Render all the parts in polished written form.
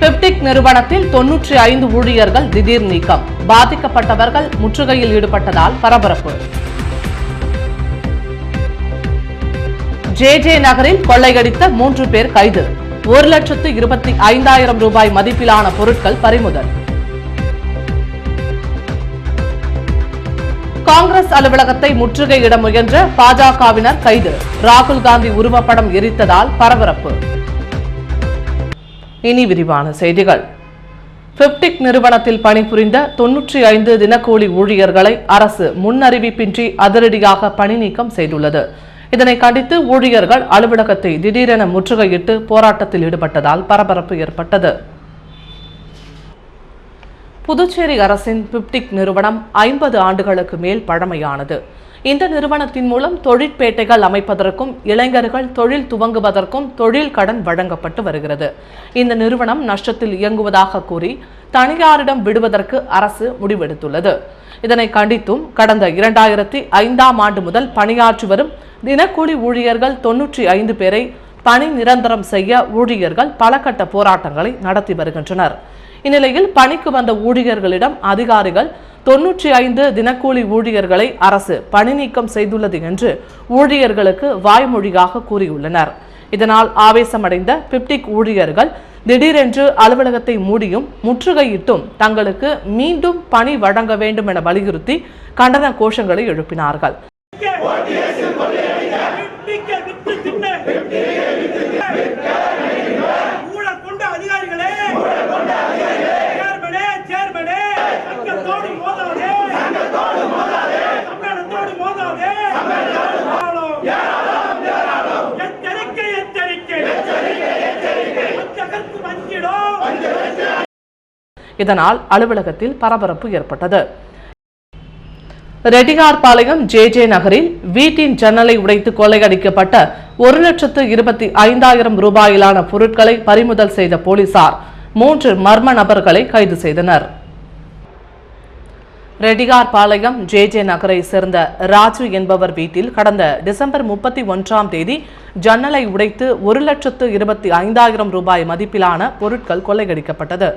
பிப்டிக் நிறுவனத்தில் 95 ஊழியர்கள் திடீர் நீக்கம். பாதிக்கப்பட்டவர்கள் முற்றுகையில் ஈடுபட்டதால் பரபரப்பு. ஜே நகரில் கொள்ளையடித்த 3 பேர் கைது. 1,25,000 ரூபாய் மதிப்பிலான பொருட்கள் பறிமுதல். காங்கிரஸ் அலுவலகத்தை முற்றுகையிட முயன்ற பாஜகவினர் கைது. ராகுல் காந்தி உருவப்படம் எரித்ததால் பரபரப்பு. இனி விரிவான செய்திகள். பிப்டிக் நிறுவனத்தில் பணிபுரிந்த 95 தினக்கூலி ஊழியர்களை அரசு முன்னறிவிப்பின்றி அதிரடியாக பணி நீக்கம் செய்துள்ளது. இதனை கண்டித்து ஊழியர்கள் அலுவலகத்தை திடீரென முற்றுகையிட்டு போராட்டத்தில் ஈடுபட்டதால் பரபரப்பு ஏற்பட்டது. புதுச்சேரி அரசின் பிப்டிக் நிறுவனம் 50 ஆண்டுகளுக்கு மேல் பழமையானது. இந்த நிறுவனத்தின் மூலம் தொழிற்பேட்டைகள் அமைப்பதற்கும் இளைஞர்கள் தொழில் துவங்குவதற்கும் தொழில் கடன் வழங்கப்பட்டு வருகிறது. இந்த நிறுவனம் நஷ்டத்தில் இயங்குவதாக கூறி தனியாரிடம் விடுவதற்கு அரசு முடிவெடுத்துள்ளது. இதனை கண்டித்தும் கடந்த 2005ஆம் ஆண்டு முதல் பணியாற்றி வரும் தினக்கூலி ஊழியர்கள் 95 பேரை பணி நிரந்தரம் செய்ய ஊழியர்கள் பல கட்ட போராட்டங்களை நடத்தி வருகின்றனர். இந்நிலையில் பணிக்கு வந்த ஊழியர்களிடம் அதிகாரிகள் 95 தினக்கூலி ஊழியர்களை அரசு பணி நீக்கம் செய்துள்ளது என்று ஊழியர்களுக்கு வாய்மொழியாக கூறியுள்ளனர். இதனால் ஆவேசமடைந்த பிப்டிக் ஊழியர்கள் திடீரென்று அலுவலகத்தை மூடியும் முற்றுகையிட்டும் தங்களுக்கு மீண்டும் பணி வழங்க வேண்டும் என வலியுறுத்தி கண்டன கோஷங்களை எழுப்பினார்கள். இதனால் அலுவலகத்தில் பரபரப்பு ஏற்பட்டது. ரெட்டியார்பாளையம் ஜே நகரில் வீட்டின் ஜன்னலை உடைத்து கொள்ளையடிக்கப்பட்ட 1,25,000 ரூபாயிலான பொருட்களை பறிமுதல் செய்த போலீசார் 3 மர்ம நபர்களை கைது செய்தனர். ரெட்டியார்பாளையம் ஜே நகரை சேர்ந்த ராஜு என்பவர் வீட்டில் கடந்த டிசம்பர் 31ஆம் தேதி ஜன்னலை உடைத்து 1,25,000 ரூபாய் மதிப்பிலான பொருட்கள் கொள்ளையடிக்கப்பட்டது.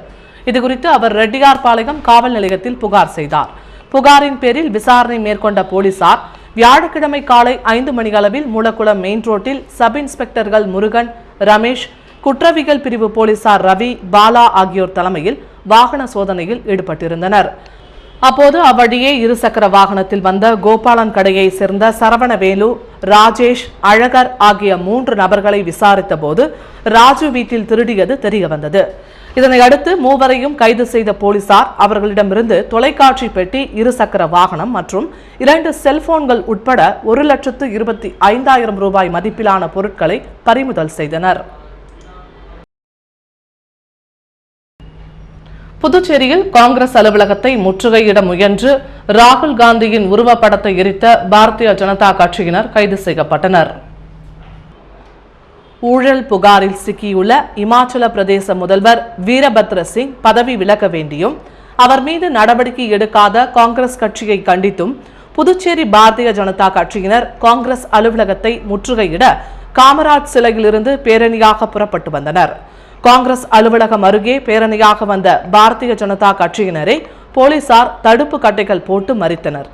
இதுகுறித்து அவர் ரெட்டியார்பாளையம் காவல் நிலையத்தில் புகார் செய்தார். புகாரின் பேரில் விசாரணை மேற்கொண்ட போலீசார் வியாழக்கிழமை காலை 5 மணியளவில் மூலக்குளம் மெயின் ரோட்டில் சப் இன்ஸ்பெக்டர்கள் முருகன், ரமேஷ், குற்றவியல் பிரிவு போலீசார் ரவி, பாலா ஆகியோர் தலைமையில் வாகன சோதனையில் ஈடுபட்டிருந்தனர். அப்போது அவ்வழியே இருசக்கர வாகனத்தில் வந்த கோபாலன் கடையை சேர்ந்த சரவணவேலு, ராஜேஷ், அழகர் ஆகிய 3 நபர்களை விசாரித்த போது ராஜு வீட்டில் திருடியது தெரியவந்தது. இதனை அடுத்து மூவரையும் கைது செய்த போலீசார் அவர்களிடமிருந்து தொலைக்காட்சி பெட்டி, இருசக்கர வாகனம் மற்றும் 2 செல்போன்கள் உட்பட 1,25,000 ரூபாய் மதிப்பிலான பொருட்களை பறிமுதல் செய்தனர். புதுச்சேரியில் காங்கிரஸ் அலுவலகத்தை முற்றுகையிட முயன்று ராகுல் காந்தியின் உருவப்படத்தை எரித்த பாரதிய ஜனதா கட்சியினர் கைது செய்யப்பட்டனர். ஊழல் புகாரில் சிக்கியுள்ள இமாச்சல பிரதேச முதல்வர் வீரபத்ர சிங் பதவி விலக வேண்டியும் அவர் மீது நடவடிக்கை எடுக்காத காங்கிரஸ் கட்சியை கண்டித்தும் புதுச்சேரி பாரதிய ஜனதா கட்சியினர் காங்கிரஸ் அலுவலகத்தை முற்றுகையிட காமராஜ் சிலையிலிருந்து பேரணியாக புறப்பட்டு வந்தனர். காங்கிரஸ் அலுவலகம் அருகே பேரணியாக வந்த பாரதிய ஜனதா கட்சியினரை போலீசார் தடுப்பு கட்டைகள் போட்டு மறித்தனர்.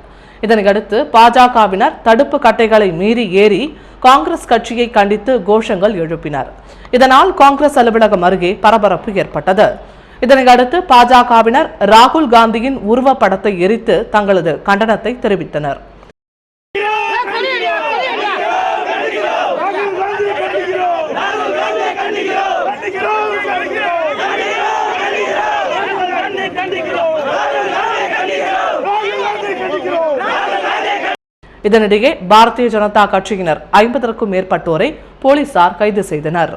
இதனையடுத்து பாஜகவினர் தடுப்பு கட்டைகளை மீறி ஏறி காங்கிரஸ் கட்சியை கண்டித்து கோஷங்கள் எழுப்பினர். இதனால் காங்கிரஸ் அலுவலகம் அருகே பரபரப்பு ஏற்பட்டது. இதனையடுத்து பாஜகவினர் ராகுல் காந்தியின் உருவப்படத்தை எரித்து தங்களது கண்டனத்தை தெரிவித்தனர். இதனிடையே பாரதிய ஜனதா கட்சியினர் 50க்கும் மேற்பட்டோரை போலீசார் கைது செய்தனர்.